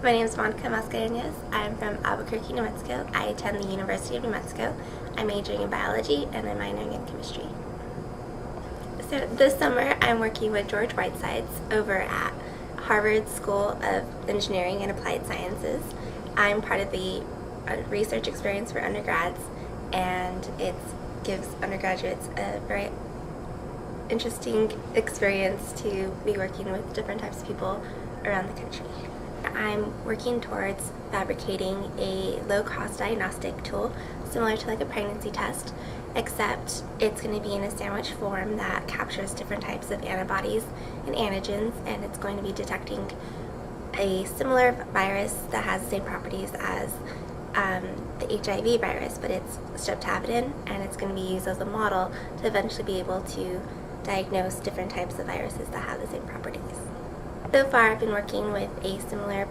My name is Monica Mascareñas. I'm from Albuquerque, New Mexico. I attend the University of New Mexico. I'm majoring in biology and I'm minoring in chemistry. So this summer I'm working with George Whitesides over at Harvard School of Engineering and Applied Sciences. I'm part of the research experience for undergrads, and it gives undergraduates a very interesting experience to be working with different types of people around the country. I'm working towards fabricating a low-cost diagnostic tool similar to like a pregnancy test, except it's going to be in a sandwich form that captures different types of antibodies and antigens, and it's going to be detecting a similar virus that has the same properties as the HIV virus, but it's streptavidin, and it's going to be used as a model to eventually be able to diagnose different types of viruses that have the same properties. So far I've been working with a similar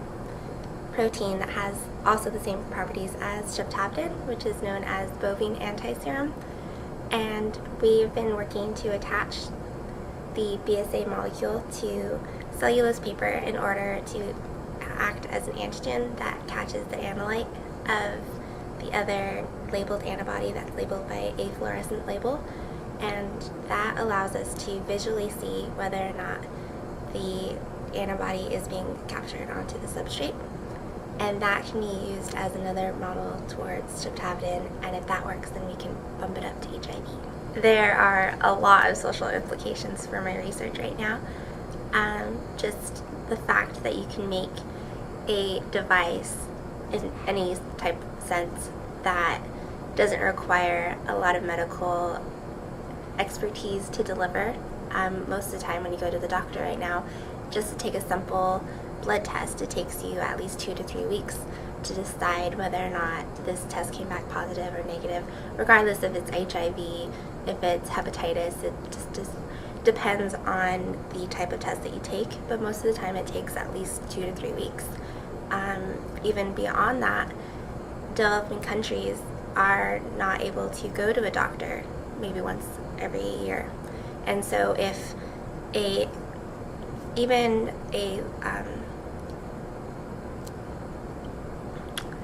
protein that has also the same properties as streptavidin, which is known as bovine antiserum, and we've been working to attach the BSA molecule to cellulose paper in order to act as an antigen that catches the analyte of the other labeled antibody that's labeled by a fluorescent label, and that allows us to visually see whether or not the antibody is being captured onto the substrate, and that can be used as another model towards streptavidin, and if that works then we can bump it up to HIV. There are a lot of social implications for my research right now. Just the fact that you can make a device in any type of sense that doesn't require a lot of medical expertise to deliver. Most of the time when you go to the doctor right now, just to take a simple blood test, it takes you at least 2 to 3 weeks to decide whether or not this test came back positive or negative, regardless if it's HIV, if it's hepatitis. It just depends on the type of test that you take, but most of the time it takes at least 2 to 3 weeks. Even beyond that, developing countries are not able to go to a doctor maybe once every year, and so if even a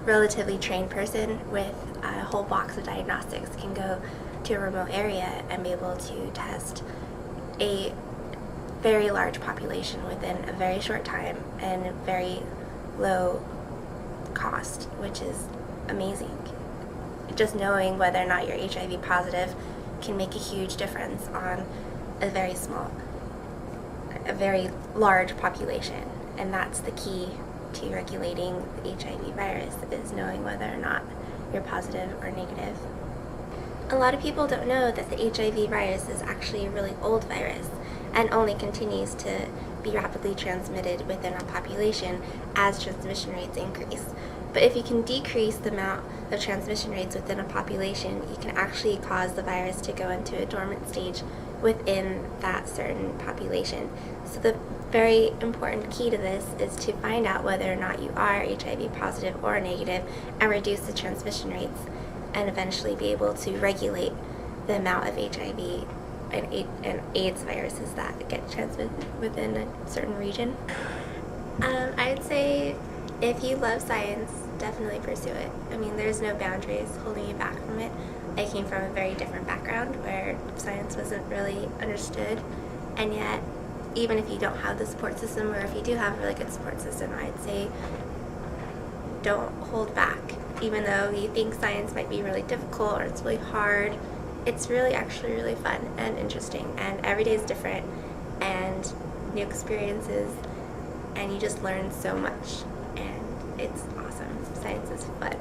relatively trained person with a whole box of diagnostics can go to a remote area and be able to test a very large population within a very short time and very low cost, which is amazing. Just knowing whether or not you're HIV positive can make a huge difference on a very large population, and that's the key to regulating the HIV virus, is knowing whether or not you're positive or negative. A lot of people don't know that the HIV virus is actually a really old virus and only continues to be rapidly transmitted within our population as transmission rates increase. But if you can decrease the amount of transmission rates within a population, you can actually cause the virus to go into a dormant stage within that certain population. So the very important key to this is to find out whether or not you are HIV positive or negative and reduce the transmission rates, and eventually be able to regulate the amount of HIV and AIDS viruses that get transmitted within a certain region. I'd say if you love science, definitely pursue it. I mean, there's no boundaries holding you back from it. I came from a very different background where science wasn't really understood, and yet even if you don't have the support system, or if you do have a really good support system, I'd say don't hold back. Even though you think science might be really difficult or it's really hard, it's really actually really fun and interesting, and every day is different and new experiences, and you just learn so much, and it's awesome. Science is fun.